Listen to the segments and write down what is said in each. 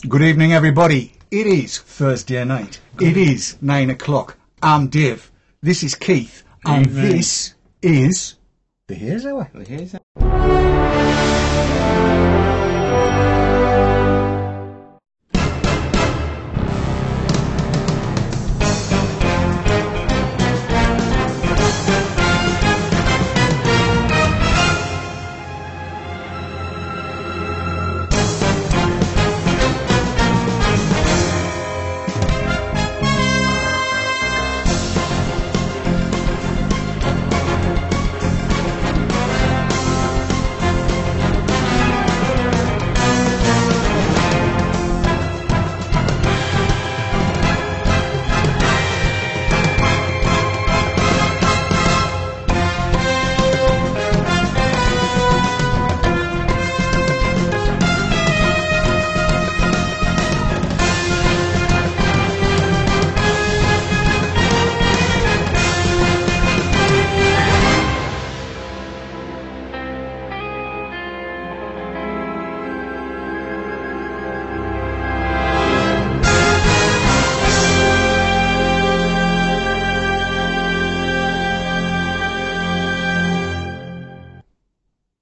Good evening, everybody. It is Thursday night. It is 9 o'clock. I'm Dave. This is Keith. And this is the Haze Hour. The Haze Hour.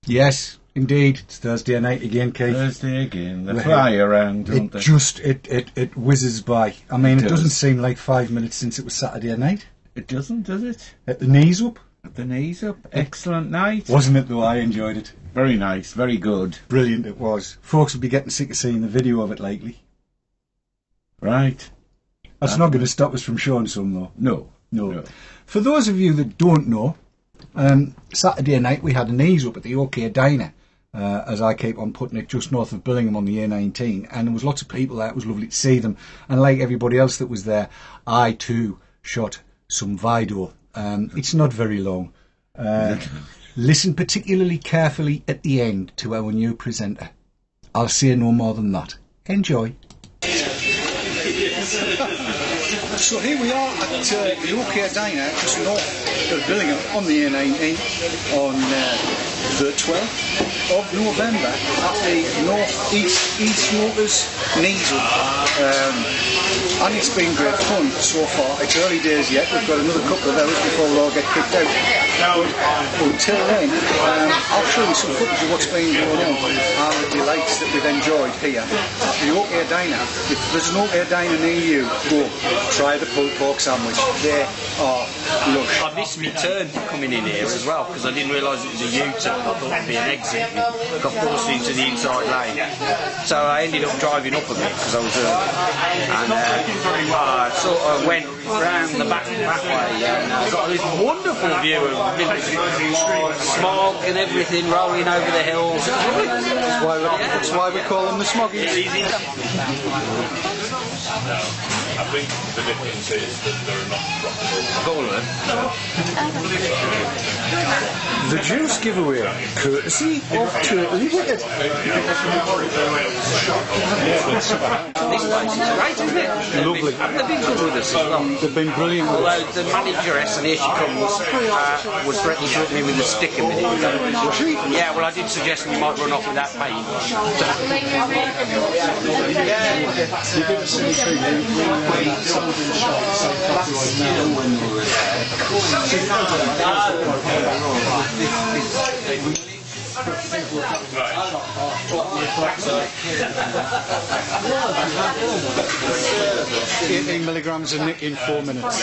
Yes, indeed. It's Thursday night again, Keith. Thursday again. They fly around, don't they? It whizzes by. I mean, it doesn't seem like 5 minutes since it was Saturday night. It doesn't, does it? At the knees up. At the knees up. Excellent night. Wasn't it, though? I enjoyed it. Very nice, very good. Brilliant it was. Folks will be getting sick of seeing the video of it, likely. Right. That's not going to stop us from showing some, though. No. For those of you that don't know, Saturday night we had a knees up at the OK Diner, as I keep on putting it, just north of Billingham on the A19, and there was lots of people there. It was lovely to see them, and like everybody else that was there, I too shot some video. It's not very long. Listen particularly carefully at the end to our new presenter. I'll say no more than that. Enjoy. So here we are at the OK Diner, just north of Billingham on the A19 on the 12th of November at the North East E-Smokers knees up. And it's been great fun so far. It's early days yet. We've got another couple of hours before we'll all get kicked out. But until then, I'll show you some footage of what's been going on and the delights that we've enjoyed here at the OK Diner. If there's an OK Diner near you, go try the pulled pork sandwich. They are lush. I missed my turn coming in here as well because I didn't realise it was a U-turn. I thought it'd be an exit. I got forced into the inside lane. So I ended up driving up a bit because I was early. And I sort of went round the back way and got this wonderful view of smog and everything rolling over the hills. That's why we call them the smoggies. I think the difference is that they're not The juice giveaway, courtesy of Turtley Wicked. This place is great, isn't it? Lovely. They've been good with us as well. They've been brilliant. Although the manageress, and here she comes, was threatening to hit me with a stick a minute ago. Yeah, well I did suggest we might run off without paying. Yeah. 18 milligrams of nick in 4 minutes.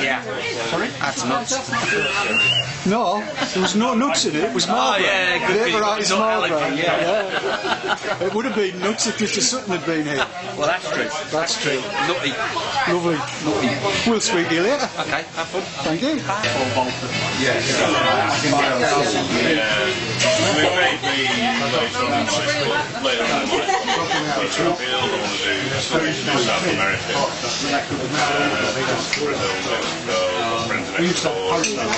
Yeah. Sorry? That's nuts. No, there was no nuts in it. It was Marlboro. Oh, yeah, good. Vapour-elixir Marlboro. Yeah. It would have been nuts if Mr. Sutton had been here. Well, that's true. That's true. Nutty. Lovely. Nutty. We'll speak to you later. Okay, have fun. Thank you. Yes. We may be later on which will be another one to do South America. Brazil, Mexico,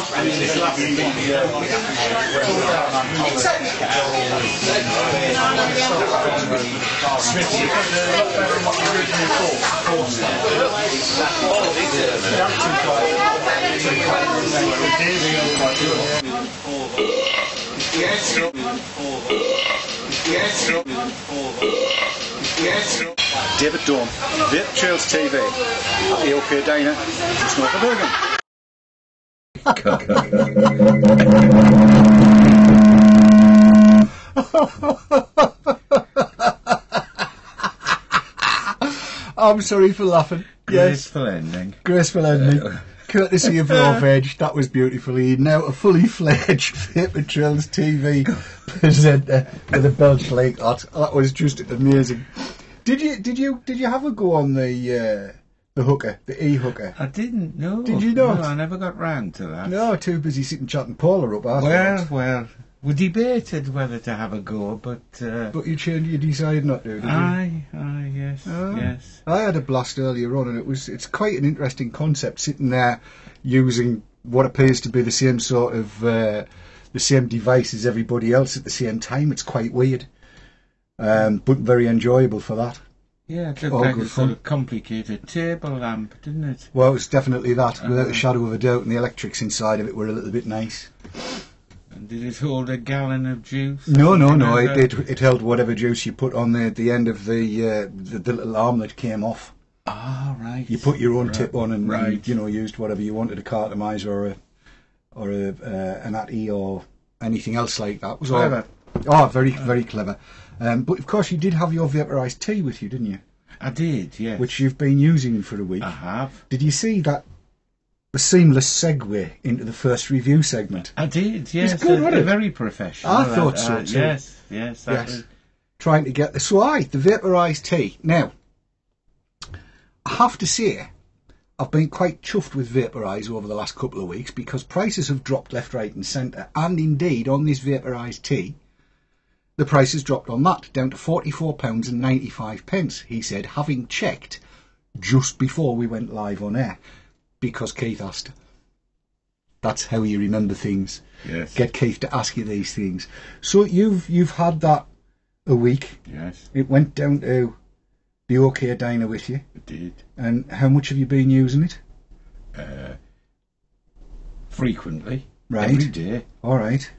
friends of David Dawn, Vape Trails TV, at the OK Diner, just north of Bergen. I'm sorry for laughing. Graceful ending. Graceful ending. Courtesy of Love Edge, that was beautifully. Now a fully fledged Vaper Trails TV presenter with a belch like that. That was just amazing. Did you have a go on the hooker, the e-hooker? I didn't know. Did you not? No, I never got round to that. No, too busy sitting chatting Paula up afterwards. Well, we debated whether to have a go, but You decided not to, did you? Aye, yes, Oh. yes. I had a blast earlier on, and it's quite an interesting concept, sitting there using what appears to be the same sort of the same device as everybody else at the same time. It's quite weird, but very enjoyable for that. Yeah, it looked All like good a sort fun. of complicated table lamp, didn't it? Well, it's definitely that, without a shadow of a doubt, and the electrics inside of it were a little bit nice. And did it hold a gallon of juice? No. Remember? It held whatever juice you put on the end of the little arm that came off. Ah, right. You put your own tip on and right. used whatever you wanted, a cartomizer or an ATI or anything else like that. It was Clever. all very clever. But of course you did have your vaporised tea with you, didn't you? I did, yes. Which you've been using for a week. I have. Did you see that? The seamless segue into the first review segment. I did, yes. It's good, wasn't it? Very professional. I thought so too. Yes. That was, Trying to get the the vaporised tea. Now, I have to say, I've been quite chuffed with Vaporise over the last couple of weeks because prices have dropped left, right and centre, and indeed on this vaporised tea, the price has dropped on that, down to £44.95, he said, having checked just before we went live on air, because Keith asked. That's how you remember things. yes. Get Keith to ask you these things. So you've had that a week. Yes, It went down to the OK Diner with you. it did. And how much have you been using it? Frequently. Right. Every day. All right.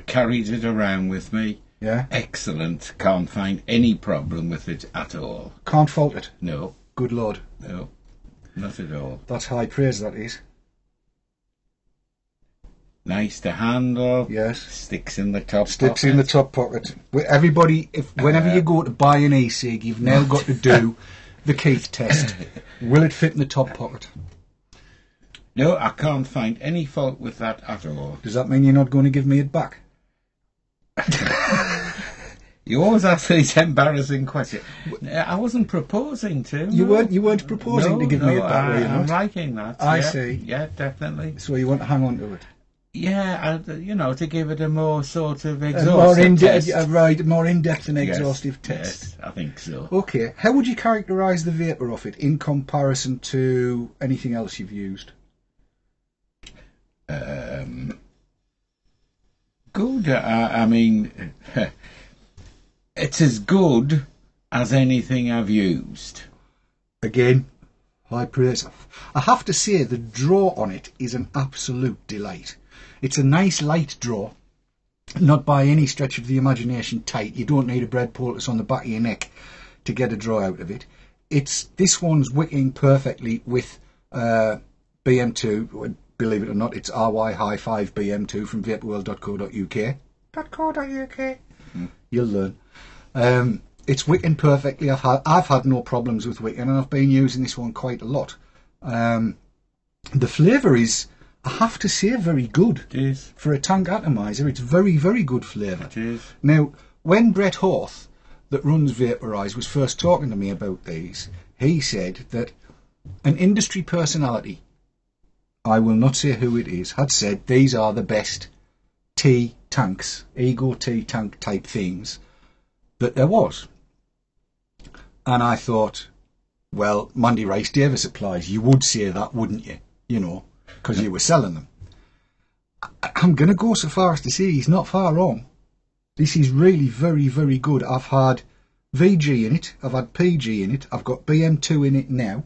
Carried it around with me. Yeah. Excellent. Can't find any problem with it at all. Can't fault it. No, Good Lord. no, not at all. That's high praise, that is. Nice to handle. Yes. Sticks in the top Sticks pocket. in the top pocket. Everybody, whenever you go to buy an e-cig, you've now got to do the Keith test. Will it fit in the top pocket? No, I can't find any fault with that at all. Does that mean you're not going to give me it back? You always ask these embarrassing questions. I wasn't proposing to. You no. weren't proposing to give me it back, were you I'm not? liking that. I yeah. see. Yeah, definitely. So you want to hang on to it? Yeah, to give it a more sort of More exhaustive in-depth, test. right, more in-depth and Yes, exhaustive test. Yes, I think so. Okay, how would you characterise the vapour of it in comparison to anything else you've used? Good. I mean, it's as good as anything I've used. Again, high praise. I have to say the draw on it is an absolute delight. It's a nice light draw, not by any stretch of the imagination tight. You don't need a bread poultice on the back of your neck to get a draw out of it. This one's wicking perfectly with BM2. Believe it or not, it's RY High 5 BM2 from vaporworld.co.uk. .co.uk. You'll learn. It's wicking perfectly. I've had no problems with wicking, and I've been using this one quite a lot. The flavour is, I have to say, very good. It is. For a tank atomizer, it's very, very good flavour. It is. Now, when Brett Horth, that runs Vaporise, was first talking to me about these, he said that an industry personality, I will not say who it is, had said these are the best tea tanks, ego tea tank type things that there was. And I thought, well, Mandy Rice Davis applies. You would say that, wouldn't you? You know, because you were selling them. I'm going to go so far as to say he's not far wrong. This is really very, very good. I've had VG in it, I've had PG in it, I've got BM2 in it now,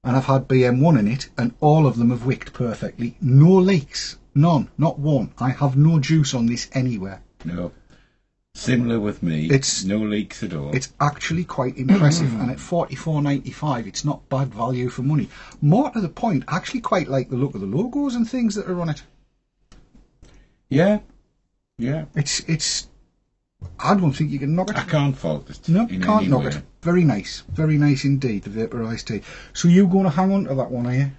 and I've had BM1 in it, and all of them have wicked perfectly. No leaks, none, not one. I have no juice on this anywhere. No. Similar with me. It's- no leaks at all. It's actually quite impressive, and at $44.95, it's not bad value for money. More to the point, I actually quite like the look of the logos and things that are on it. Yeah. Yeah. It's. I don't think you can knock it. I can't fault it. No, in can't any knock way. it. Very nice indeed. The vaporised tea. So you going to hang on to that one, are you?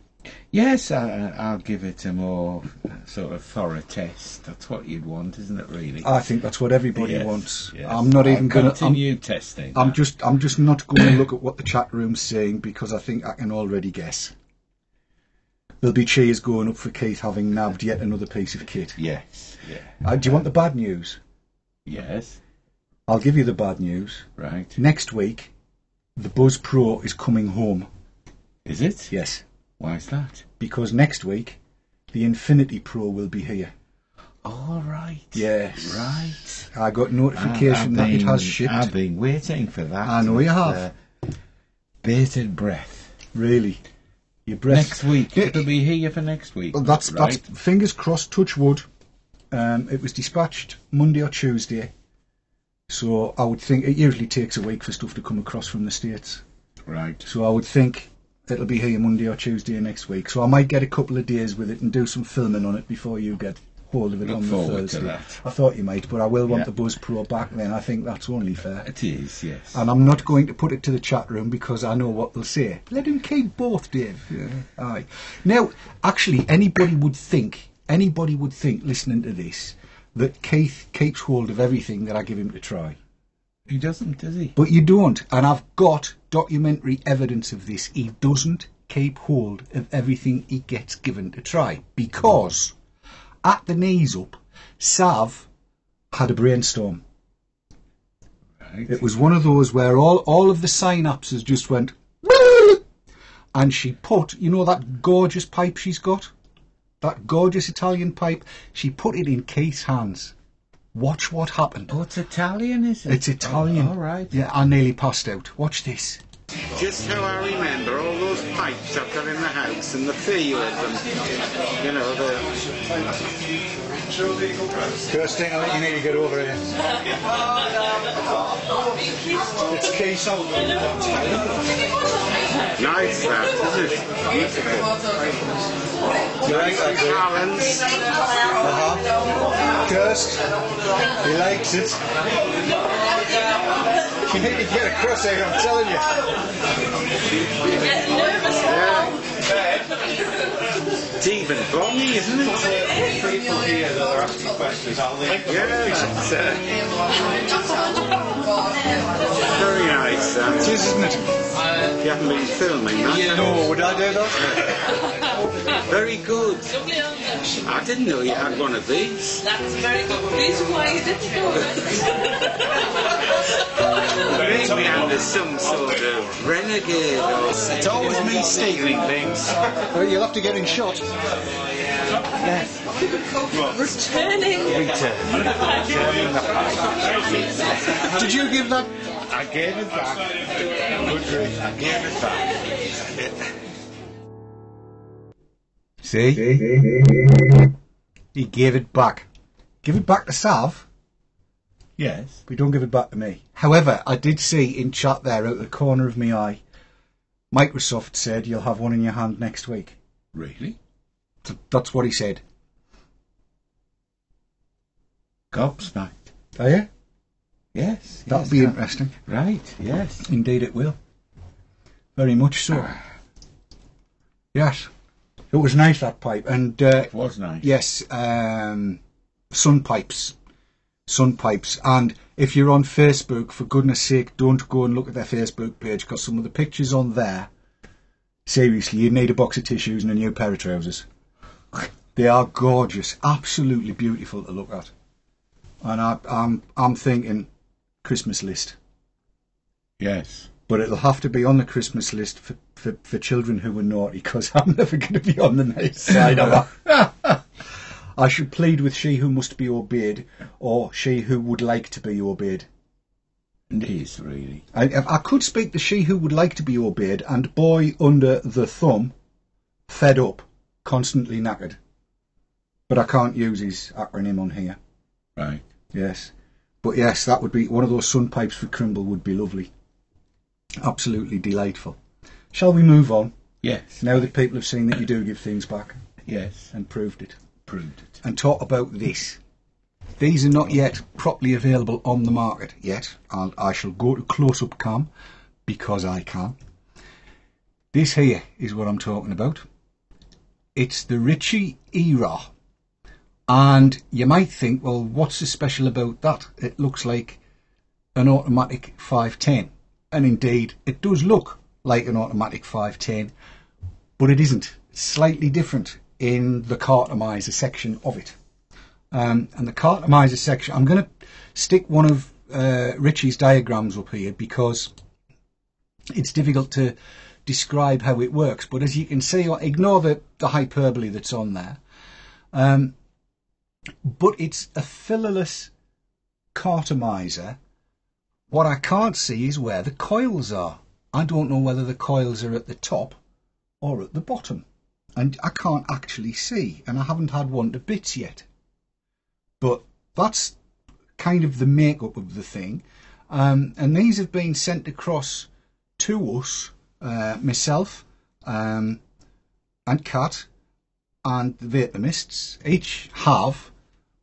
Yes, I'll give it a more sort of thorough test. That's what you'd want, isn't it? Really. I think that's what everybody Yes, wants. yes. I'm not even I'll going to. continue testing. I'm just not going to look at what the chat room's saying because I think I can already guess. There'll be cheers going up for Keith having nabbed yet another piece of kit. Yes. Yeah. Do you want the bad news? Yes. I'll give you the bad news. Right. Next week, the Buzz Pro is coming home. Is it? Yes, Why is that? because next week, the Infinity Pro will be here. All right. Yes. Right. I got notification that it has shipped. I've been waiting for that. I know you with, have. Bated breath. Really. Your breath. Next week. It'll be here for next week. Well, that's right. fingers crossed, touch wood. It was dispatched Monday or Tuesday. So I would think it usually takes a week for stuff to come across from the States. Right. So I would think it'll be here Monday or Tuesday next week. So I might get a couple of days with it and do some filming on it before you get hold of it Look on the forward Thursday. to that. I thought you might, but I will want Yeah. the Buzz Pro back then. I think that's only fair. It is, yes. And I'm not going to put it to the chat room because I know what they'll say. Let him keep both, Dave. Yeah. Aye. Now, actually, anybody would think, listening to this, that Keith keeps hold of everything that I give him to try. He doesn't, does he? But you don't, and I've got documentary evidence of this. He doesn't keep hold of everything he gets given to try because at the knees up, Sav had a brainstorm. Right. It was one of those where all of the synapses just went and she put, you know that gorgeous pipe she's got? That gorgeous Italian pipe, she put it in Keith's hands. Watch what happened. Oh, it's Italian, is it? It's Italian. Oh, all right. Yeah, I nearly passed out. Watch this. Just how I remember all those pipes I've got in the house and the feel of them. You know, the... Kirsty, I think you need to get over here. It's Keith's out. Nice that, isn't it? Beautiful. You like that, do you? Balance. Kirst, he likes it. You need to get across here, I'm telling you. It's even bongy, isn't it? People here that are asking questions, I'll link them. Yeah, it's very nice. It is, isn't it? You haven't been filming that. No, would I do that? Very good. I didn't know you had one of these. That's very good reason why you didn't do it. Maybe I'm some sort of renegade or something. It's always me stealing things. Well, you'll have to get in shot. Returning. Did you give that? I gave it back. I gave it back. See? He gave it back. Give it back to Sav, Yes. but don't give it back to me. However, I did see in chat there out of the corner of my eye, Microsoft said you'll have one in your hand next week. Really? So that's what he said. Gobsmacked. Are you? Yes. That'll yes, be that- interesting. Right, yes. Indeed it will. Very much so. Yes. It was nice, that pipe. And It was nice. yes, sun pipes. And if you're on Facebook, for goodness sake, don't go and look at their Facebook page because some of the pictures on there, seriously, you need a box of tissues and a new pair of trousers. They are gorgeous, absolutely beautiful to look at. And I'm thinking Christmas list. Yes. But it'll have to be on the Christmas list for children who were naughty, because I'm never going to be on the nice side of that. I should plead with she who must be obeyed, or she who would like to be obeyed. It is, really. I could speak to she who would like to be obeyed, and boy under the thumb, fed up, constantly knackered. But I can't use his acronym on here. Right. Yes. But yes, that would be one of those sun pipes for Crimble would be lovely. Absolutely delightful. Shall we move on? Yes. Now that people have seen that you do give things back. Yes. And proved it. Proved it. And talk about this. These are not yet properly available on the market yet. I shall go to close-up cam because I can. This here is what I'm talking about. It's the Richy Era. And you might think, well, what's so special about that? It looks like an automatic 510. And indeed, it does look like an automatic 510, but it isn't. It's slightly different in the cartomizer section of it. And the cartomizer section, I'm going to stick one of Richy's diagrams up here because it's difficult to describe how it works. But as you can see, ignore the hyperbole that's on there. But it's a fillerless cartomizer. What I can't see is where the coils are. I don't know whether the coils are at the top or at the bottom. And I can't actually see, and I haven't had one to bits yet. But that's kind of the makeup of the thing. And these have been sent across to us, myself and Kat and the Vaper Mists each have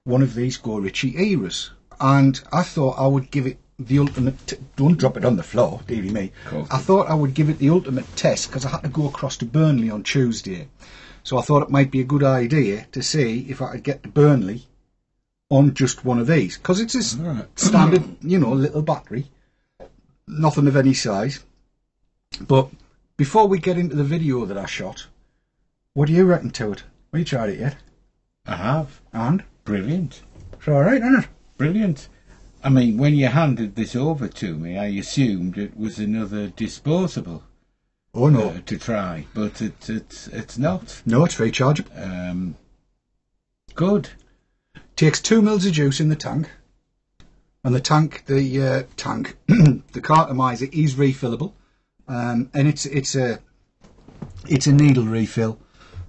one of these Go Richy Eras. And I thought I would give it the ultimate... Don't drop it on the floor, dearie me. I thought I would give it the ultimate test because I had to go across to Burnley on Tuesday. So I thought it might be a good idea to see if I could get to Burnley on just one of these. Because it's a standard, you know, little battery. Nothing of any size. But before we get into the video that I shot, what do you reckon to it? Have you tried it yet? I have. And? Brilliant. It's alright, isn't it? Brilliant. I mean, when you handed this over to me, I assumed it was another disposable. Oh no. To try, but it's not. No, it's rechargeable. Good. Takes 2 mils of juice in the tank. And the tank, the cartomizer is refillable. And it's a needle refill.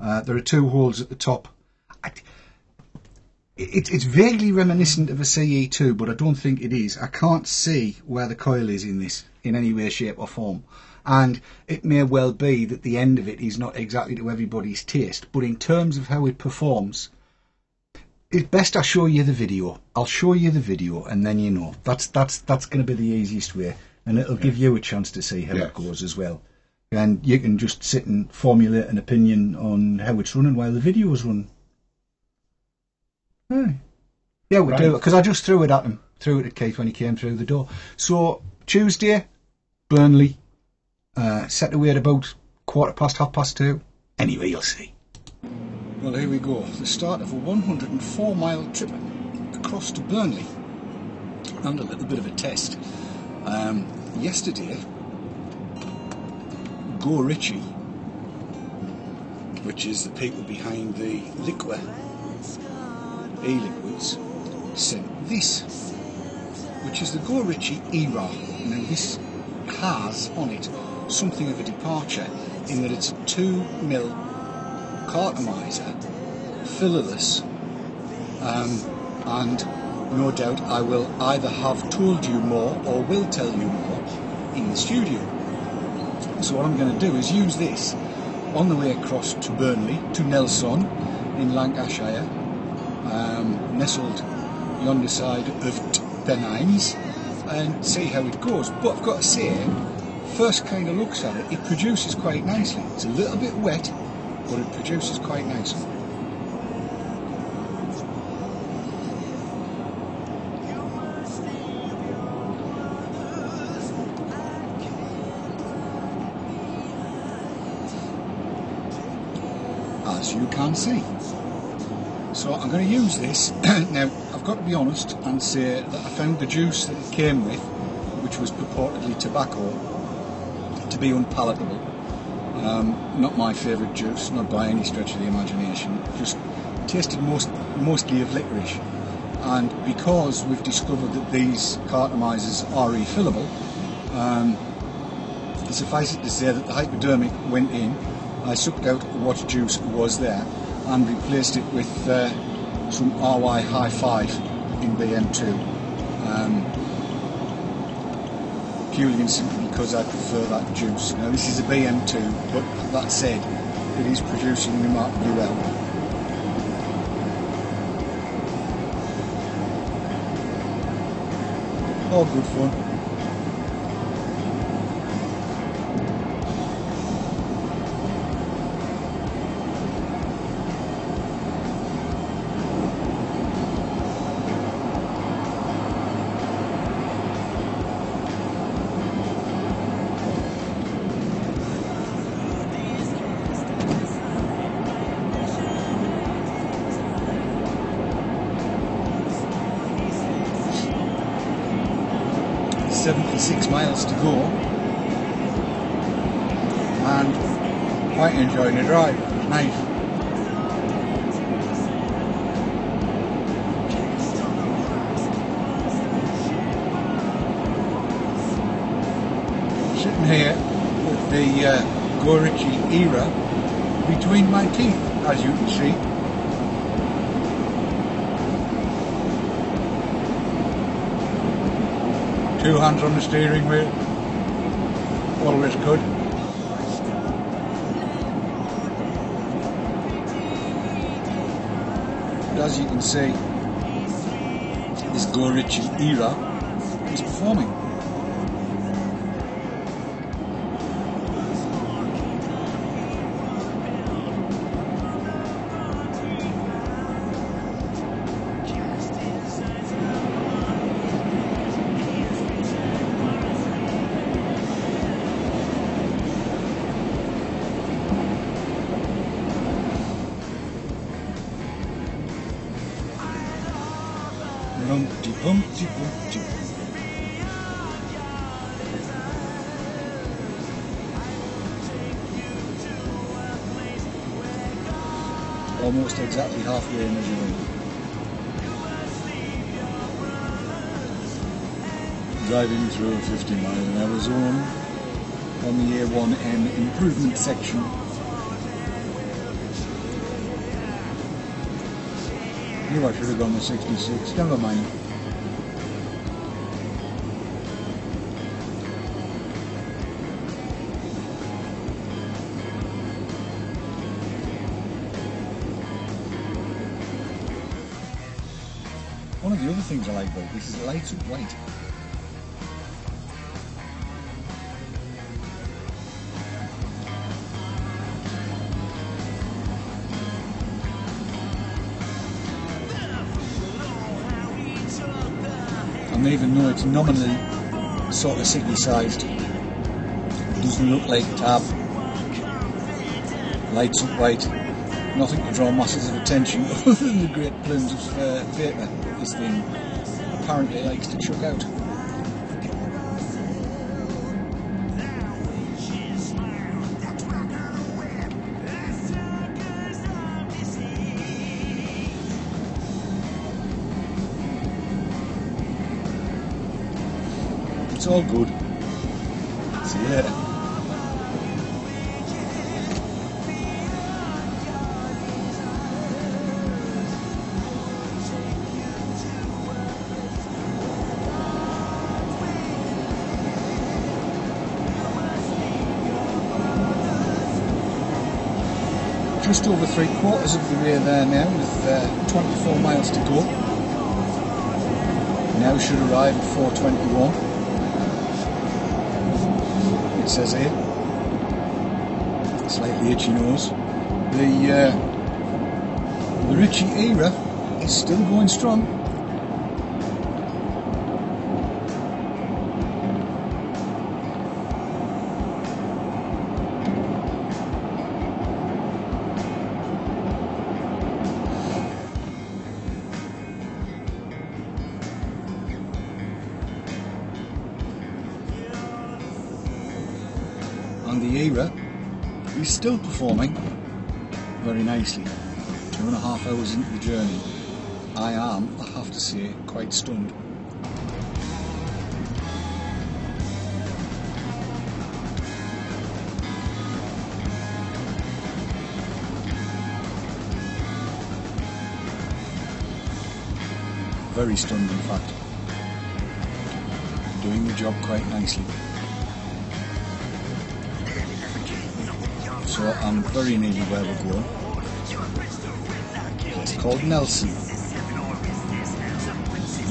There are 2 holes at the top. It's vaguely reminiscent of a CE2, but I don't think it is. I can't see where the coil is in this in any way, shape or form. And it may well be that the end of it is not exactly to everybody's taste, but in terms of how it performs, it's best I show you the video. I'll show you the video and then you know. That's going to be the easiest way, and it'll give you a chance to see how it goes as well. And you can just sit and formulate an opinion on how it's running while the video is running. Yeah, we'll do it, because I just threw it at him. Threw it at Keith when he came through the door. So, Tuesday, Burnley, set away at about 2:15. Anyway, you'll see. Well, here we go. The start of a 104-mile trip across to Burnley. And a little bit of a test. Yesterday, Go Richy, which is the people behind the liquor e-liquids, sent this, which is the Go Richy Era. Now this has on it something of a departure in that it's a 2 mil cartomizer, fillerless, and no doubt I will either have told you more or will tell you more in the studio. So what I'm going to do is use this on the way across to Burnley, to Nelson in Lancashire, nestled yonder side of the Nines, and see how it goes. But I've got to say, first kind of looks at it, it produces quite nicely. It's a little bit wet, but it produces quite nicely. As you can see. So I'm going to use this. Now, I've got to be honest and say that I found the juice that it came with, which was purportedly tobacco, to be unpalatable. Not my favourite juice, not by any stretch of the imagination. Just tasted mostly of licorice. And because we've discovered that these cartomizers are refillable, suffice it to say that the hypodermic went in. I sucked out what juice was there and replaced it with some RY High 5 in BM2, purely and simply because I prefer that juice. Now this is a BM2, but that said, it is producing remarkably well. All good fun. .6 miles to go, and quite enjoying the drive. It's nice. Sitting here with the Richy Era between my teeth, as you can see. Two hands on the steering wheel, always good. But as you can see, this Richy Era is performing. Humpty, Humpty, Humpty. Almost exactly halfway in the journey. Driving through a 50-mile-an-hour zone on the A1M improvement section. Knew I should have gone with 66, never mind. One of the other things I like about this is it lights up white. And even though it's nominally sort of sickly-sized, it doesn't look like tab. Lights up white, nothing to draw masses of attention other than the great plumes of vapour that this thing apparently likes to chuck out. It's all good. See you later. Just over 3/4 of the way there now, with 24 miles to go. Now should arrive at 4:21. It says here. Slightly itchy nose. The Richy Era is still going strong. And the Era is still performing very nicely. 2.5 hours into the journey. I am, I have to say, quite stunned. very stunned in fact. Doing the job quite nicely. So I'm very nearly where we're going. It's called Nelson,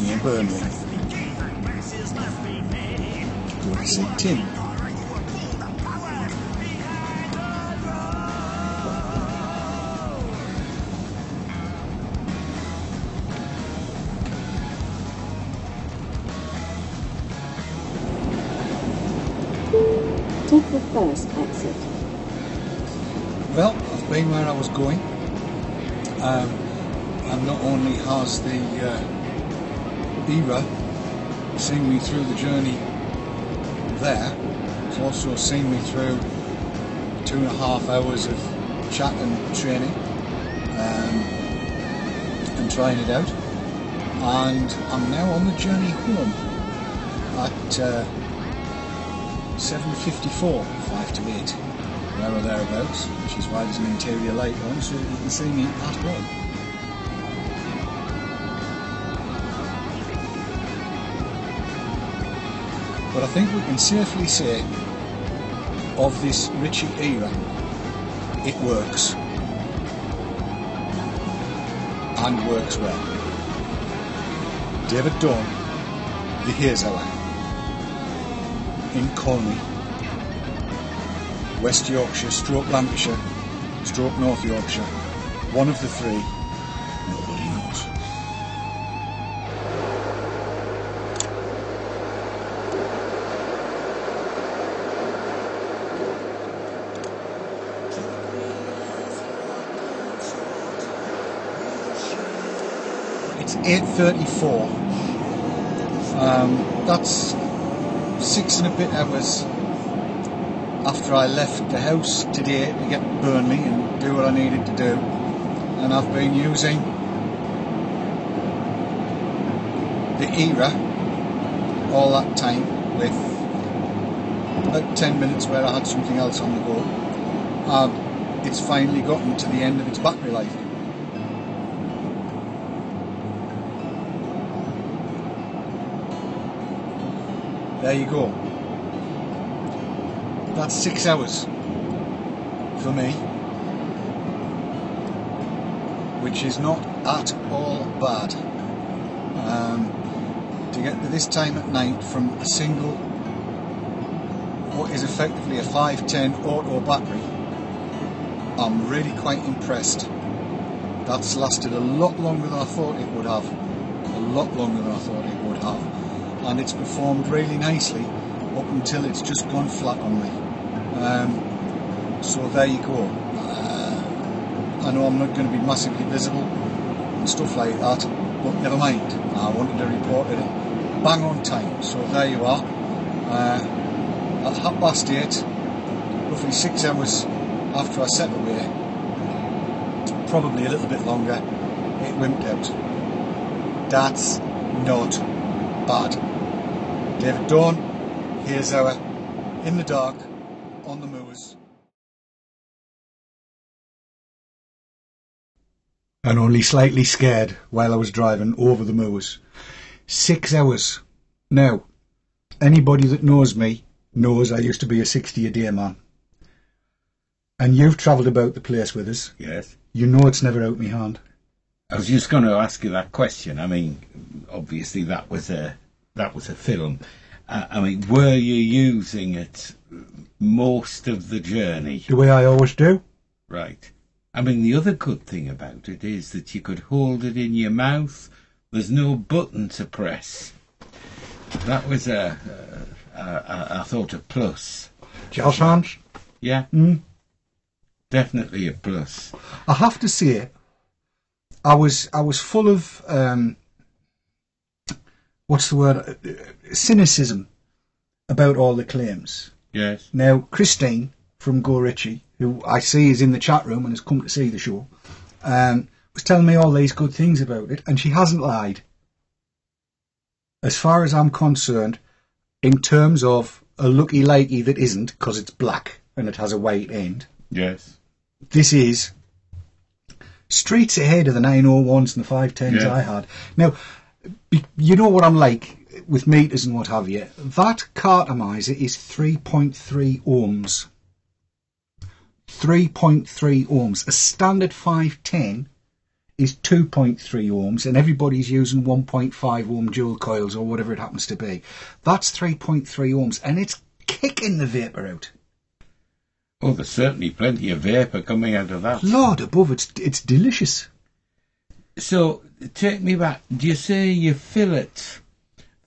near Burnley. Go to see Tim. Take the first exit. Well, I've been where I was going, and not only has the Era seen me through the journey there, it's also seen me through 2.5 hours of chat and training and trying it out, and I'm now on the journey home at 7:54, 5 to 8, there or thereabouts, which is why there's an interior light on so that you can see me at home. But I think we can safely say of this Richy Era, it works. And works well. David Dawn, the Haze Hour, in Colney, West Yorkshire, stroke Lancashire, stroke North Yorkshire, one of the three, nobody knows. It's 8:34. That's 6 and a bit hours after I left the house today to get to Burnley and do what I needed to do, and I've been using the Era all that time, with about 10 minutes where I had something else on the go. It's finally gotten to the end of its battery life. There you go. That's 6 hours for me, which is not at all bad. To get to this time at night from a single, what is effectively a 510 auto battery, I'm really quite impressed. That's lasted a lot longer than I thought it would have. A lot longer than I thought it would have. And it's performed really nicely up until it's just gone flat on me. So there you go. I know I'm not going to be massively visible and stuff like that, but never mind. I wanted to report it bang on time. So there you are. At 8:30, roughly 6 hours after I set away, probably a little bit longer, it wimped out. That's not bad. David Dawn, Haze Hour, in the dark, on the moors. And only slightly scared while I was driving over the moors. 6 hours. Now, anybody that knows me knows I used to be a 60-a-day man. And you've travelled about the place with us. Yes. You know it's never out my hand. I was just going to ask you that question. I mean, obviously that was a film. I mean, were you using it most of the journey? The way I always do. Right. I mean, the other good thing about it is that you could hold it in your mouth. There's no button to press. That was I thought, a plus. Josh hands. Yeah. Definitely a plus. I have to say, I was full of what's the word? Cynicism about all the claims. Yes. Now, Christine from Go Richy, who I see is in the chat room and has come to see the show, was telling me all these good things about it, and she hasn't lied. As far as I'm concerned, in terms of a lucky likey that isn't, because it's black and it has a white end. Yes. This is streets ahead of the 901s and the 510s I had. Now, you know what I'm like with meters and what have you. That cartomizer is 3.3 ohms. 3.3 ohms. A standard 510 is 2.3 ohms, and everybody's using 1.5 ohm dual coils or whatever it happens to be. That's 3.3 ohms, and it's kicking the vapour out. Oh, there's certainly plenty of vapour coming out of that. Lord above, it's delicious. So, take me back. Do you say you fill it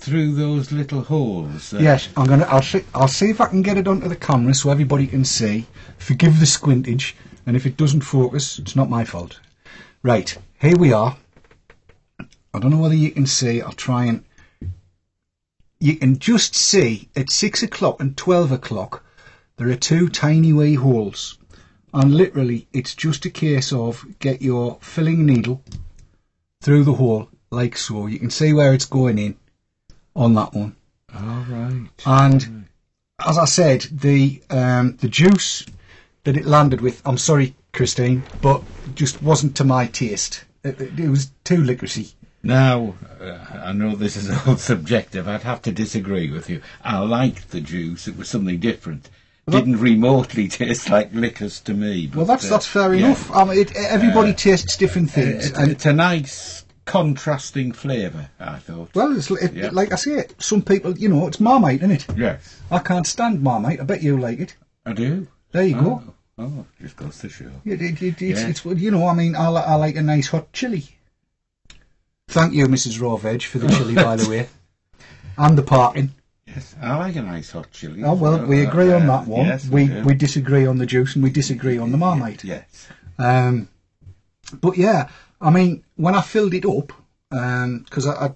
through those little holes? Yes, I'll see if I can get it onto the camera so everybody can see. Forgive the squintage, and if it doesn't focus, it's not my fault. Right, here we are. I don't know whether you can see. I'll try and... You can just see at 6 o'clock and 12 o'clock there are two tiny wee holes, and literally it's just a case of get your filling needle through the hole like so. You can see where it's going in on that one. All right. And as I said, the juice that it landed with, I'm sorry Christine, but just wasn't to my taste. It was too liquorsy. Now, I know this is all subjective. I'd have to disagree with you. I liked the juice. It was something different. Didn't remotely taste like liquors to me. But, well, that's fair enough. I mean, everybody tastes different things. And it's a nice contrasting flavour, I thought. Well, like I say, some people, it's Marmite, isn't it? Yes. I can't stand Marmite. I bet you like it. I do. There you go. Oh, just goes to show. It's I mean, I like a nice hot chilli. Thank you, Mrs. Raw Veg, for the chilli, by the way. And the parking. Yes, I like a nice hot chilli. Oh, well, we agree on that one. Yes, we disagree on the juice and we disagree on the Marmite. Yes. But yeah, I mean, when I filled it up, because I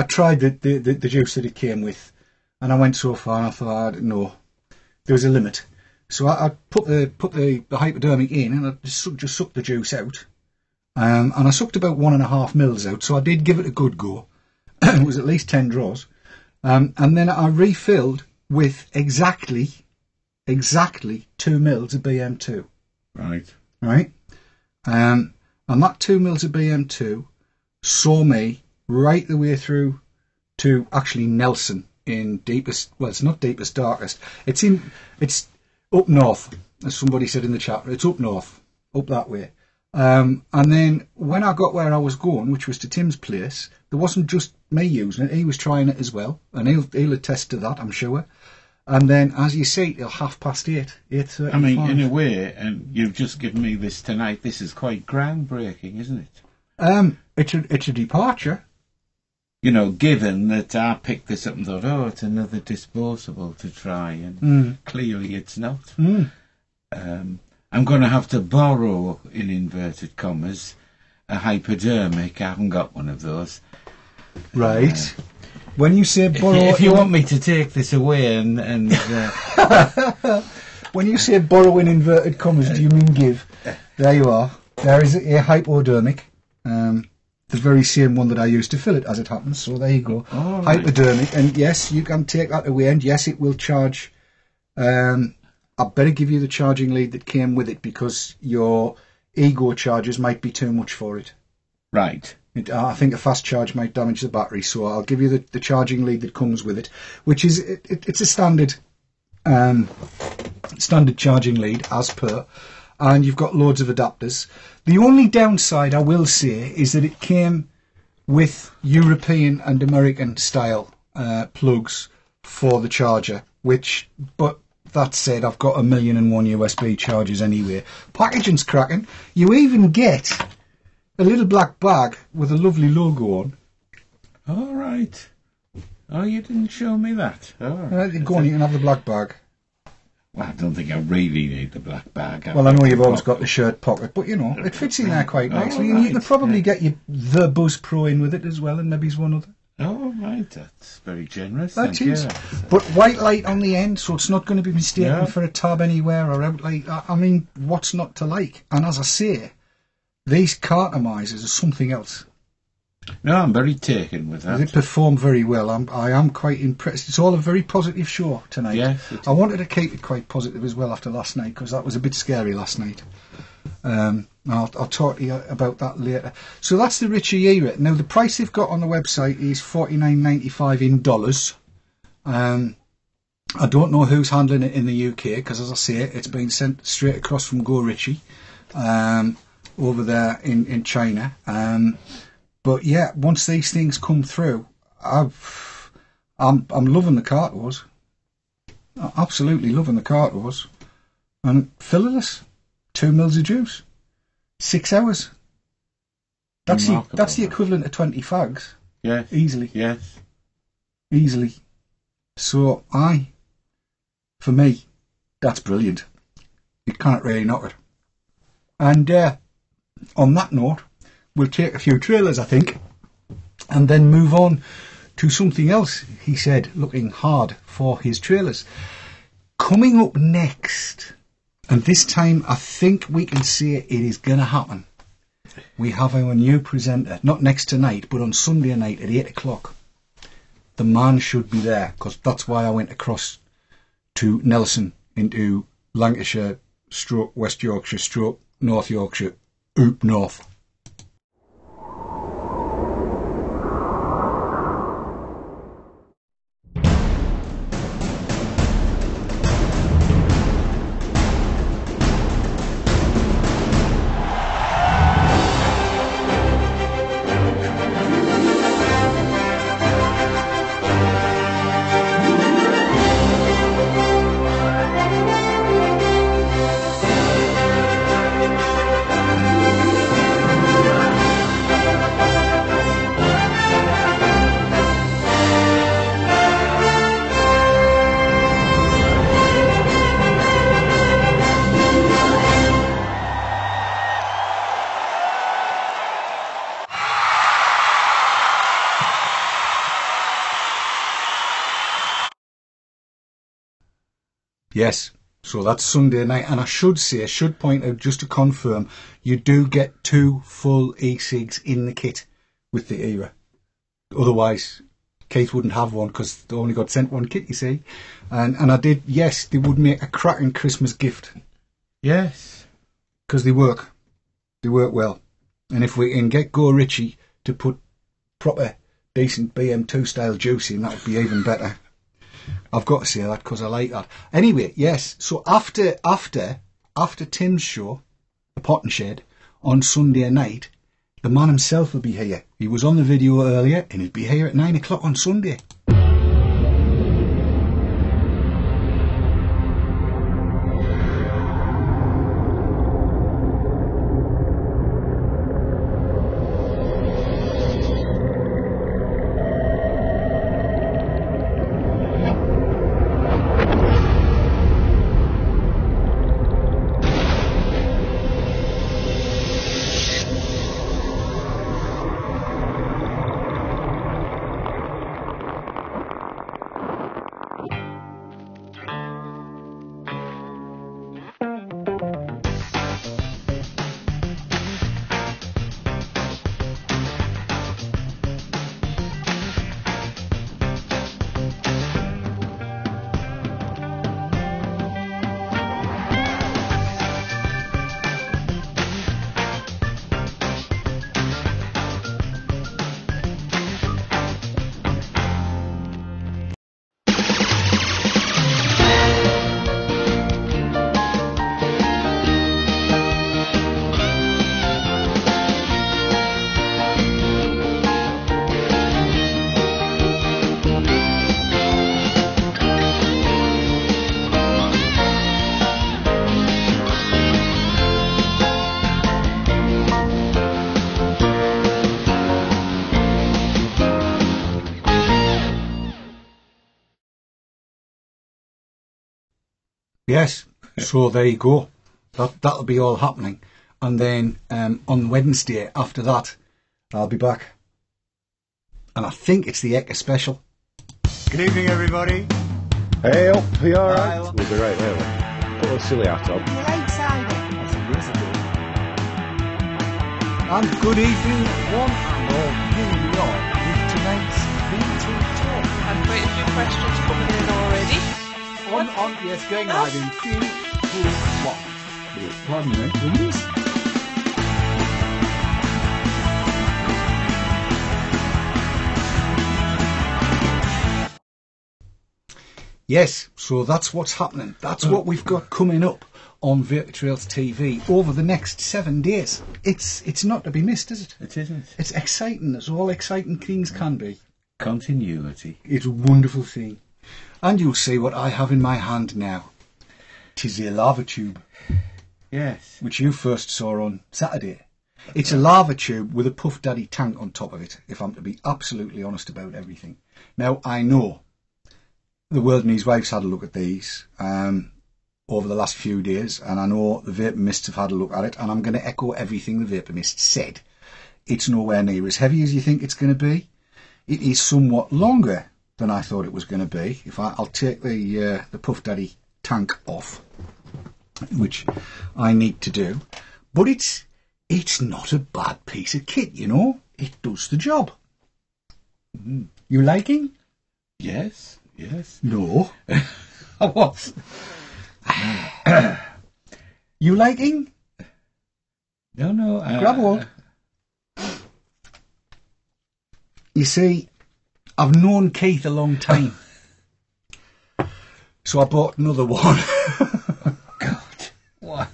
tried the juice that it came with, and I went so far and I thought, no, there was a limit. So I put the hypodermic in and I just sucked the juice out. And I sucked about 1.5 mils out, so I did give it a good go. It was at least 10 draws. And then I refilled with exactly 2 mils of BM2. Right. Right? And that 2 mils of BM2 saw me right the way through to actually Nelson in deepest, well, it's not deepest, darkest. It's up north, as somebody said in the chat. It's up north, up that way. And then when I got where I was going, which was to Tim's place, there wasn't just me using it, he was trying it as well, and he'll attest to that, I'm sure. And then, as you see, till 8:30, 8:35. I mean, in a way, and you've just given me this tonight, this is quite groundbreaking, isn't it? It's a departure. Given that I picked this up and thought, oh, it's another disposable to try, and clearly it's not. I'm going to have to borrow, in inverted commas, a hypodermic. I haven't got one of those. Right. When you say borrow... If you want me to take this away and when you say borrow in inverted commas, do you mean give? There you are. There is a hypodermic. The very same one that I used to fill it, as it happens. So there you go. Oh, right. Hypodermic. And yes, you can take that away. And yes, it will charge... I better give you the charging lead that came with it, because your ego chargers might be too much for it. Right. I think a fast charge might damage the battery, so I'll give you the charging lead that comes with it, which is it's a standard charging lead as per, and you've got loads of adapters. The only downside I will say is that it came with European and American style plugs for the charger, but that said, I've got 1,000,001 USB chargers anyway. Packaging's cracking. You even get a little black bag with a lovely logo on. All right. Oh, you didn't show me that. Oh, go on, you can have the black bag. Well, I don't think I really need the black bag. Well, I know you've always got the shirt pocket, but it fits in there quite nicely. Right. And you can probably get the Buzz Pro in with it as well, and maybe one other. Oh, right, that's very generous. That is. But white light on the end, so it's not going to be mistaken for a tab anywhere or outlight. I mean, what's not to like? And as I say, these cartomizers are something else. No, I'm very taken with that. They perform very well. I am quite impressed. It's all a very positive show tonight. Yes, I wanted to keep it quite positive as well after last night, because that was a bit scary last night. I'll talk to you about that later. So that's the Richy Era. Now the price they've got on the website is $49.95 in dollars. I don't know who's handling it in the UK because, as I say, it's been sent straight across from Go Richy over there in China. But yeah, once these things come through, I'm loving the cartos. Absolutely loving the cartos. And fillerless, 2 mils of juice, 6 hours. That's the equivalent of 20 fags. Yes. Easily. Yes. Easily. So for me, that's brilliant. You can't really knock it. And on that note, we'll take a few trailers, I think, and then move on to something else, he said, looking hard for his trailers. Coming up next, and this time I think we can say it is going to happen. We have our new presenter, not next tonight, but on Sunday night at 8 o'clock. The man should be there, because that's why I went across to Nelson into Lancashire, stroke West Yorkshire, stroke North Yorkshire, oop north. Yes, so that's Sunday night, and I should point out, just to confirm, you do get 2 full e-cigz in the kit with the Era. Otherwise, Keith wouldn't have one because they only got sent one kit, you see. And I did, yes, they would make a cracking Christmas gift. Yes. Because they work well. And if we can get Go Richy to put proper, decent BM2 style juice in, that would be even better. I've got to say that because I like that. Anyway, yes, so after Tim's show, The Pot and Shed, on Sunday night, the man himself will be here. He was on the video earlier and he'll be here at 9 o'clock on Sunday. Yes, so there you go. That'll be all happening. And then on Wednesday after that, I'll be back. And I think it's the Eka special. Good evening, everybody. Hey up, are you alright? We'll be right there. Put a silly hat on. And good evening, one and all. Here we are with tonight's B2 Talk. And quite a few questions coming in already. Yes, going live in 3, 2, 1. Pardon me, please. Yes, so that's what's happening. That's what we've got coming up on Vaper Trails TV over the next 7 days. It's not to be missed, is it? It isn't. It's exciting, as all exciting things can be. Continuity. It's a wonderful thing. And you'll see what I have in my hand now. 'Tis a Lavatube, Yes. which you first saw on Saturday. It's a Lavatube with a Puff Daddy tank on top of it, if I'm to be absolutely honest about everything. Now, I know the world and his wife's had a look at these over the last few days, and I know the Vaper Mists have had a look at it, and I'm going to echo everything the Vaper Mist said. It's nowhere near as heavy as you think it's going to be. It is somewhat longer than I thought it was going to be. I'll take the Puff Daddy tank off, which I need to do, but it's not a bad piece of kit, you know. It does the job. You liking? Yes. Yes. No. I was. You liking? No. Grab one. You see, I've known Keith a long time, so I bought another one. God. What?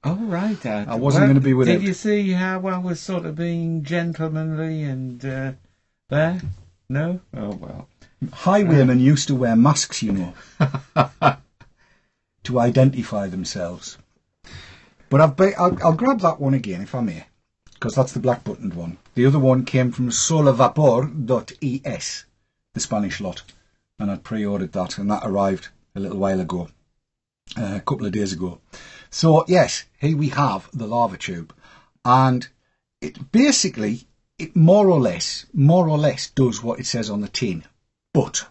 Oh, right, Dad. I wasn't going to be with Did it. you see how I was sort of being gentlemanly and there? No? Oh, well. Highwaymen used to wear masks, you know, to identify themselves. But I'll grab that one again, if I may, because that's the black-buttoned one. The other one came from ivapour-elixir, the Spanish lot, and I'd pre-ordered that, and that arrived a little while ago, a couple of days ago. So, yes, here we have the Lavatube, and it basically, it more or less does what it says on the tin. But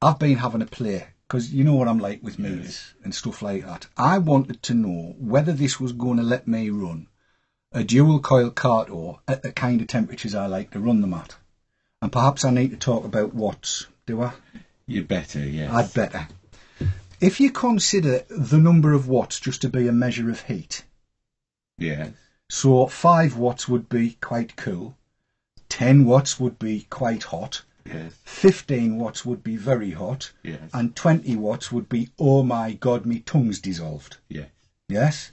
I've been having a play, because you know what I'm like with meters and stuff like that. I wanted to know whether this was going to let me run a dual coil Carto at the kind of temperatures I like to run them at. And perhaps I need to talk about watts, do I? You better, yes. I'd better. If you consider the number of watts just to be a measure of heat, Yes. so 5 watts would be quite cool, 10 watts would be quite hot, Yes. 15 watts would be very hot, Yes. and 20 watts would be, oh my God, me tongue's dissolved. Yes. Yes?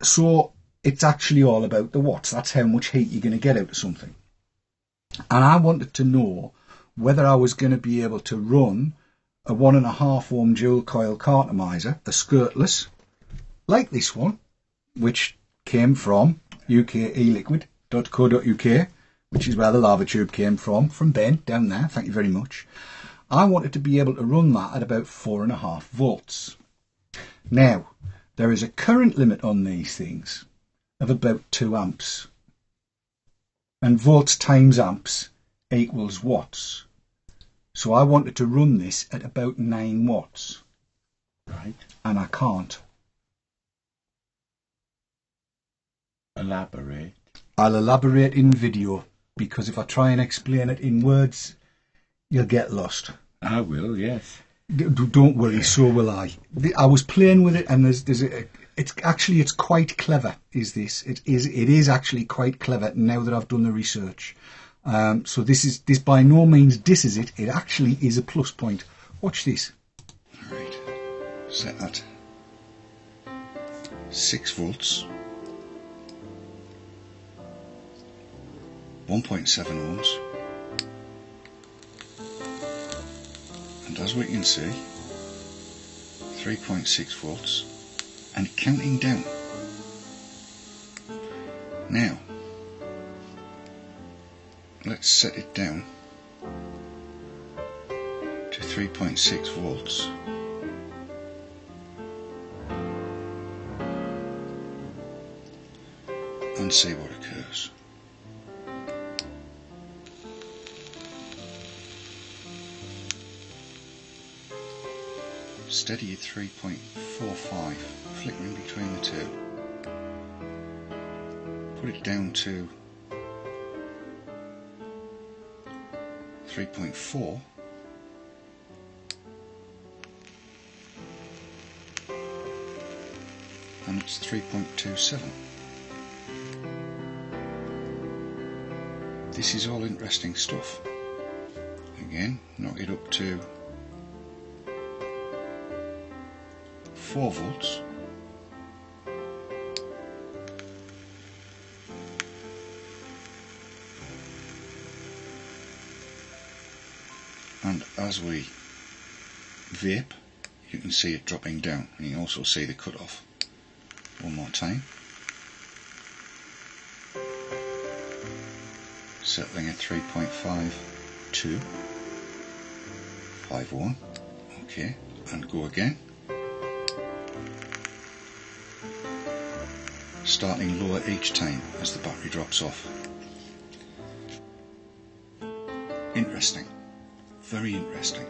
So it's actually all about the watts. That's how much heat you're going to get out of something. And I wanted to know whether I was going to be able to run a 1.5 ohm dual coil cartomizer, a skirtless, like this one, which came from ukeeliquid.co.uk, which is where the Lavatube came from Ben, down there, thank you very much. I wanted to be able to run that at about 4.5 volts. Now, there is a current limit on these things of about 2 amps. And volts times amps equals watts. So I wanted to run this at about 9 watts. Right. And I can't. Elaborate. I'll elaborate in video, because if I try and explain it in words, you'll get lost. I will, yes. Don't worry, so will I. I was playing with it, and it's quite clever. Is this? It is actually quite clever now that I've done the research. So this by no means disses it. It actually is a plus point. Watch this. All right, set that 6 volts, 1.7 ohms. And as we can see, 3.6 volts and counting down. Now, let's set it down to 3.6 volts. And see what occurs. Steady at 3.45, flickering between the two. Put it down to 3.4. and it's 3.27. This is all interesting stuff. Again, knock it up to 4 volts. And as we vape, you can see it dropping down, and you can also see the cut-off. One more time. Settling at 3.52, 5.1, okay, and go again. Starting lower each time as the battery drops off. Interesting, very interesting.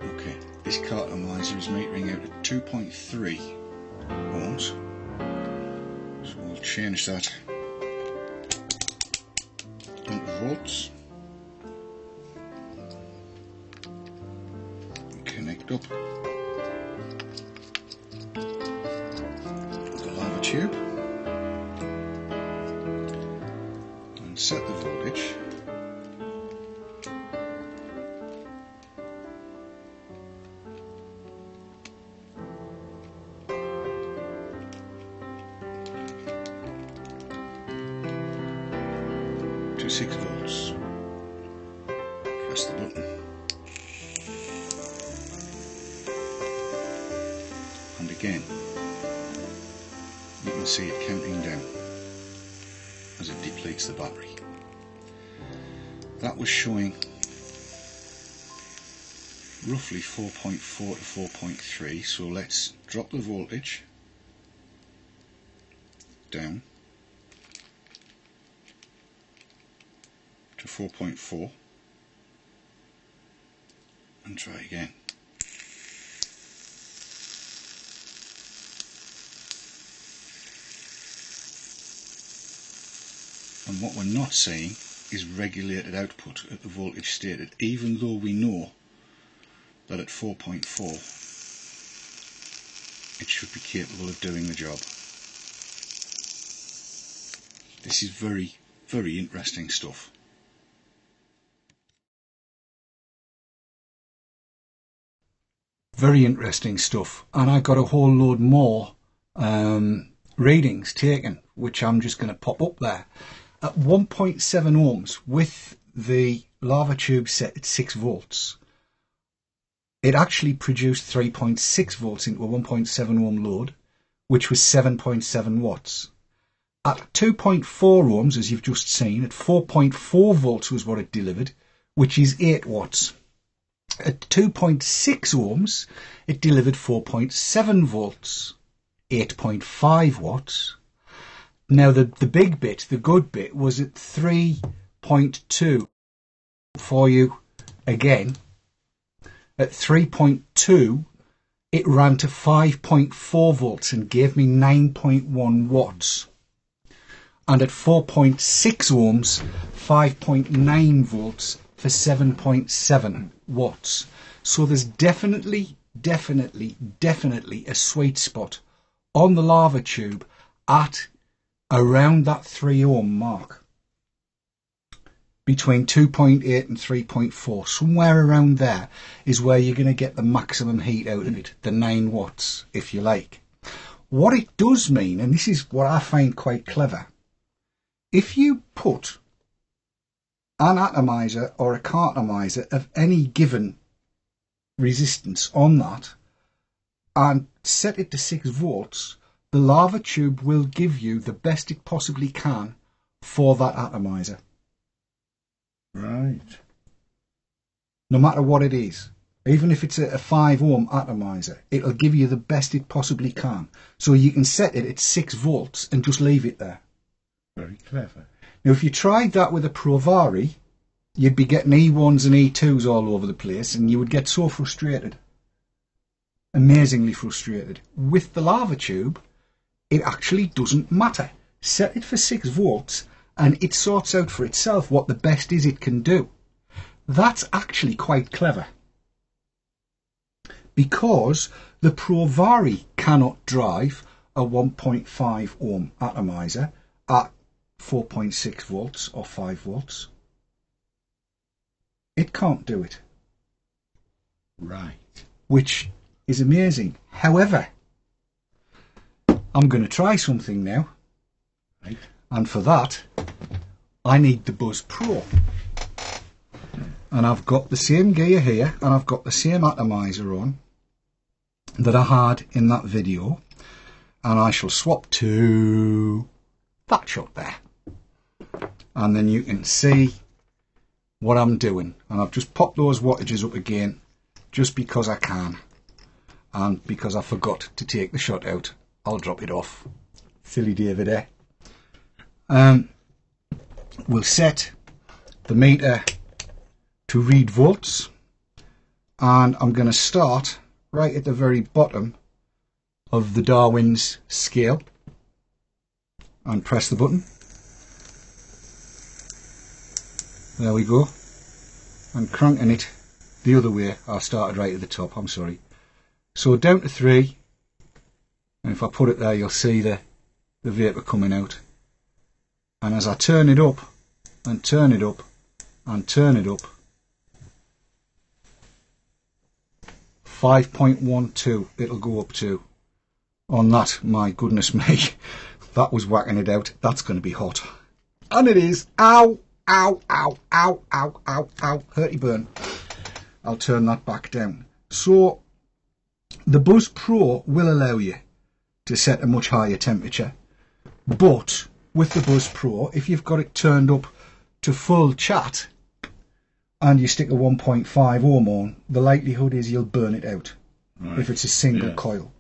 Okay, this cart analyzer is metering out at 2.3 ohms, so we'll change that into volts, connect up the Lavatube and set the voltage to 6 volts. Press the button and again you can see it counting down as it depletes the battery. That was showing roughly 4.4 to 4.3, so let's drop the voltage down to 4.4 and try again. And what we're not seeing is regulated output at the voltage stated, even though we know that at 4.4 it should be capable of doing the job. This is very, very interesting stuff. Very interesting stuff, and I got a whole load more readings taken, which I'm just going to pop up there. At 1.7 ohms with the Lavatube set at 6 volts, it actually produced 3.6 volts into a 1.7 ohm load, which was 7.7 watts. At 2.4 ohms, as you've just seen, at 4.4 volts was what it delivered, which is 8 watts. At 2.6 ohms, it delivered 4.7 volts, 8.5 watts. Now the big bit, the good bit, was at 3.2. For you again, at 3.2, it ran to 5.4 volts and gave me 9.1 watts. And at 4.6 ohms, 5.9 volts for 7.7 watts. So there's definitely a sweet spot on the Lavatube at around that 3 ohm mark. Between 2.8 and 3.4, somewhere around there is where you're going to get the maximum heat out of it, the 9 watts, if you like. What it does mean, and this is what I find quite clever, if you put an atomizer or a cartomizer of any given resistance on that and set it to 6 volts, the Lavatube will give you the best it possibly can for that atomizer. Right. No matter what it is. Even if it's a 5 ohm atomizer, it'll give you the best it possibly can. So you can set it at 6 volts and just leave it there. Very clever. Now if you tried that with a Provari, you'd be getting E1s and E2s all over the place and you would get so frustrated. Amazingly frustrated. With the Lavatube, it actually doesn't matter. Set it for 6 volts and it sorts out for itself what the best is it can do. That's actually quite clever, because the Provari cannot drive a 1.5 ohm atomizer at 4.6 volts or 5 volts. It can't do it. Right. Which is amazing. However, I'm going to try something now. Right. And for that, I need the Buzz Pro. And I've got the same gear here, and I've got the same atomizer on that I had in that video. And I shall swap to that shot there. And then you can see what I'm doing. And I've just popped those wattages up again, just because I can. And because I forgot to take the shot out, I'll drop it off. Silly David, eh? We'll set the meter to read volts, and I'm going to start right at the very bottom of the Darwin's scale and press the button. There we go. I'm cranking it the other way. I started right at the top, I'm sorry. So down to 3, and if I put it there, you'll see the vapour coming out. And as I turn it up and turn it up and turn it up, 5.12 it'll go up to. On that, my goodness me, that was whacking it out. That's going to be hot. And it is. Ow, ow, ow, ow, ow, ow, ow. Hurty burn. I'll turn that back down. So the Buzz Pro will allow you to set a much higher temperature, but with the Buzz Pro, if you've got it turned up to full chat and you stick a 1.5 ohm on, the likelihood is you'll burn it out. Right. If it's a single coil.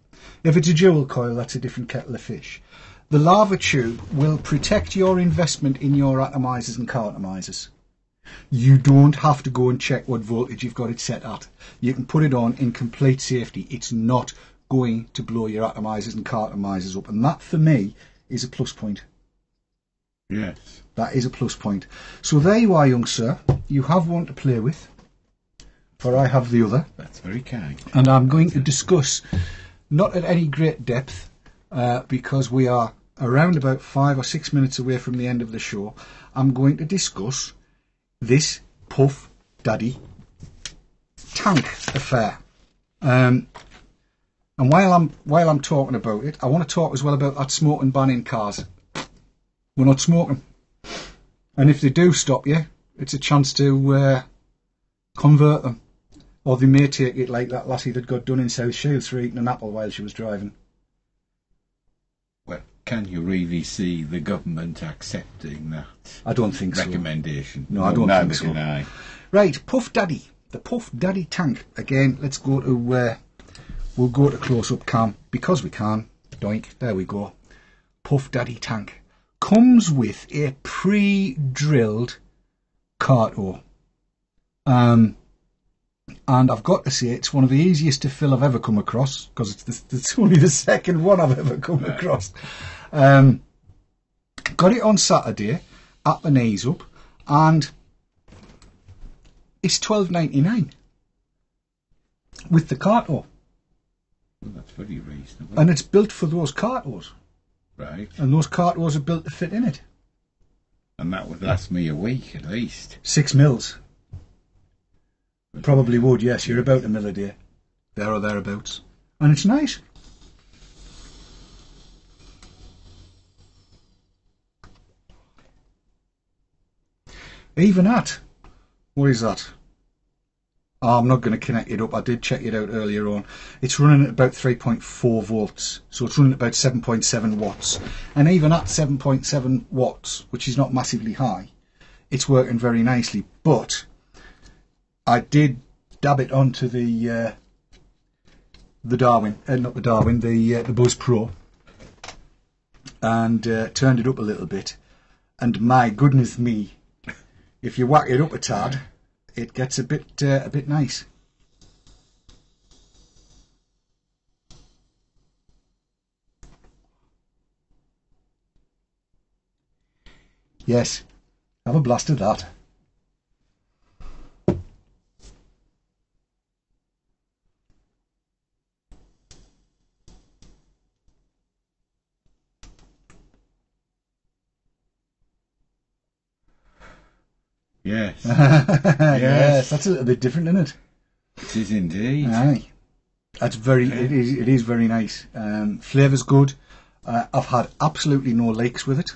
If it's a dual coil, that's a different kettle of fish. The Lavatube will protect your investment in your atomizers and cartomizers. You don't have to go and check what voltage you've got it set at. You can put it on in complete safety. It's not going to blow your atomizers and cartomizers up. And that, for me, is a plus point. Yes. That is a plus point. So there you are, young sir. You have one to play with, for I have the other. That's very kind. And I'm going to discuss, not at any great depth, because we are around about 5 or 6 minutes away from the end of the show. I'm going to discuss this Puff Daddy tank affair. And while I'm talking about it, I want to talk as well about that smoking ban in cars. We're not smoking, and if they do stop you, it's a chance to convert them, or they may take it like that lassie that got done in South Shields for eating an apple while she was driving. Well, can you really see the government accepting that? I don't think recommendation? So. No, I don't think so. I. Right, Puff Daddy, the Puff Daddy tank. Again, let's go to we'll go to close-up cam because we can. Doink, there we go. Puff Daddy tank comes with a pre-drilled carto. And I've got to say, it's one of the easiest to fill I've ever come across, because it's only the second one I've ever come across. Got it on Saturday at the Knees Up, and it's $12.99 with the carto. Well, that's very reasonable. And it's built for those cartos. Right. And those cartos are built to fit in it. And that would last me a week at least. 6 mils. Probably would, yes. You're about a mil a day. There or thereabouts. And it's nice. Even at, what is that? Oh, I'm not going to connect it up. I did check it out earlier on. It's running at about 3.4 volts. So it's running at about 7.7 watts. And even at 7.7 watts, which is not massively high, it's working very nicely. But I did dab it onto the Darwin, not the Darwin, the Buzz Pro, and turned it up a little bit. And my goodness me, if you whack it up a tad, it gets a bit nice. Yes, have a blast of that. Yes. Yes, that's a little bit different, isn't it? It is indeed. Aye. That's very. It is very nice. Flavour's good. I've had absolutely no leaks with it.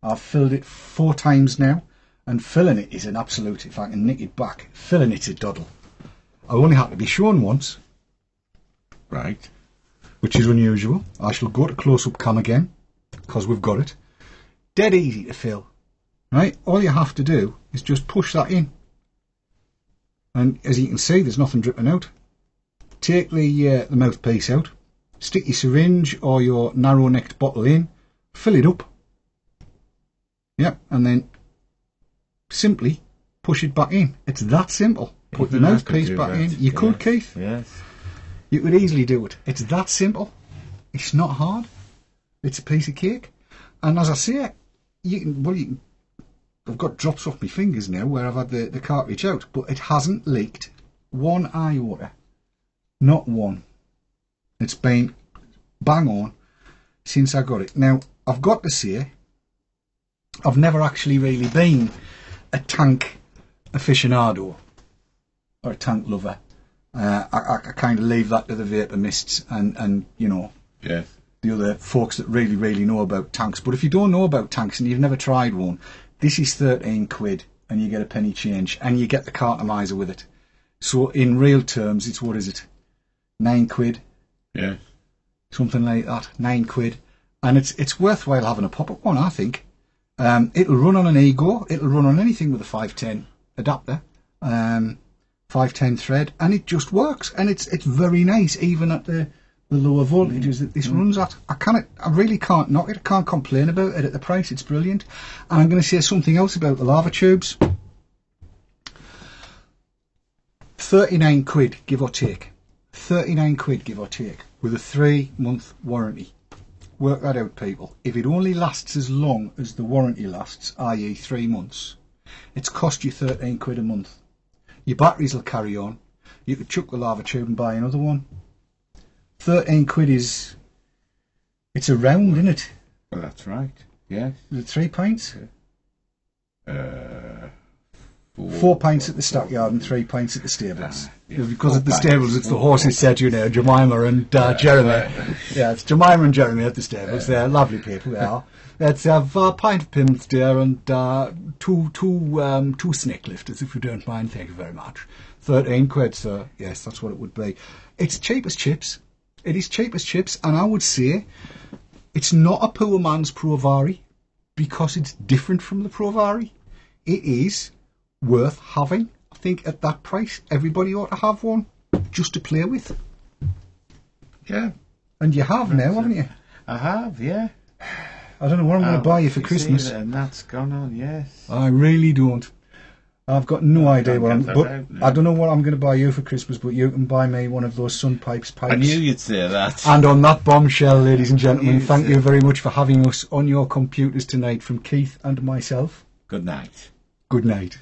I've filled it 4 times now, and filling it is an absolute. If I can nick it back, filling it's a doddle. I only had to be shown once, Right. which is unusual. I shall go to close-up cam again because we've got it. Dead easy to fill. Right. All you have to do is just push that in, and as you can see, there's nothing dripping out. Take the mouthpiece out, stick your syringe or your narrow-necked bottle in, fill it up. Yep, and then simply push it back in. It's that simple. Put your Even I could mouthpiece do back that, in. You could, yes, Keith. Yes. You could easily do it. It's that simple. It's not hard. It's a piece of cake. And as I say, you can. I've got drops off my fingers now where I've had the cartridge out, but it hasn't leaked one iota. Not one. It's been bang on since I got it. Now, I've got to say, I've never actually really been a tank aficionado or a tank lover. I kind of leave that to the vapour mists and you know, Yes. the other folks that really, really know about tanks. But if you don't know about tanks and you've never tried one, this is 13 quid and you get a penny change and you get the cartomizer with it. So in real terms, it's, what is it? 9 quid, Yes. something like that. 9 quid. And it's worthwhile having a pop-up one, I think. It'll run on an Ego. It'll run on anything with a 510 adapter. 510 thread, and it just works, and it's very nice even at the lower voltages that this runs at. I really can't knock it. I can't complain about it at the price. It's brilliant. And I'm going to say something else about the Lavatubes. 39 quid, give or take. 39 quid, give or take, with a 3-month warranty. Work that out, people. If it only lasts as long as the warranty lasts, i.e. 3 months, it's cost you 13 quid a month. Your batteries will carry on. You could chuck the Lavatube and buy another one. 13 quid is... It's a round, isn't it? Well, that's right. Yes. Is it 3 pints? 4 4 pints at the stockyard and 3 pints at the stables. yeah. Because 4 at the pints. stables, it's the horses said, you know, Jemima and Jeremy. Yeah, it's Jemima and Jeremy at the stables. They're lovely people, they are. Let's have a pint of Pimm's there and two snake lifters, if you don't mind. Thank you very much. 13 quid, sir. Yes, that's what it would be. It's cheap as chips. It is cheap as chips, and I would say it's not a poor man's Provari because it's different from the Provari. It is worth having. I think at that price, everybody ought to have one just to play with. Yeah. And you have now, haven't you? I have, yeah. I don't know what I'm going to buy you for see Christmas. that, and that's gone on, yes. I really don't. I've got no idea what I'm... get that But out now. I don't know what I'm going to buy you for Christmas, but you can buy me one of those Sunpipes pipes. I knew you'd say that. And on that bombshell, ladies and gentlemen, You thank too. you very much for having us on your computers tonight from Keith and myself. Good night. Good night.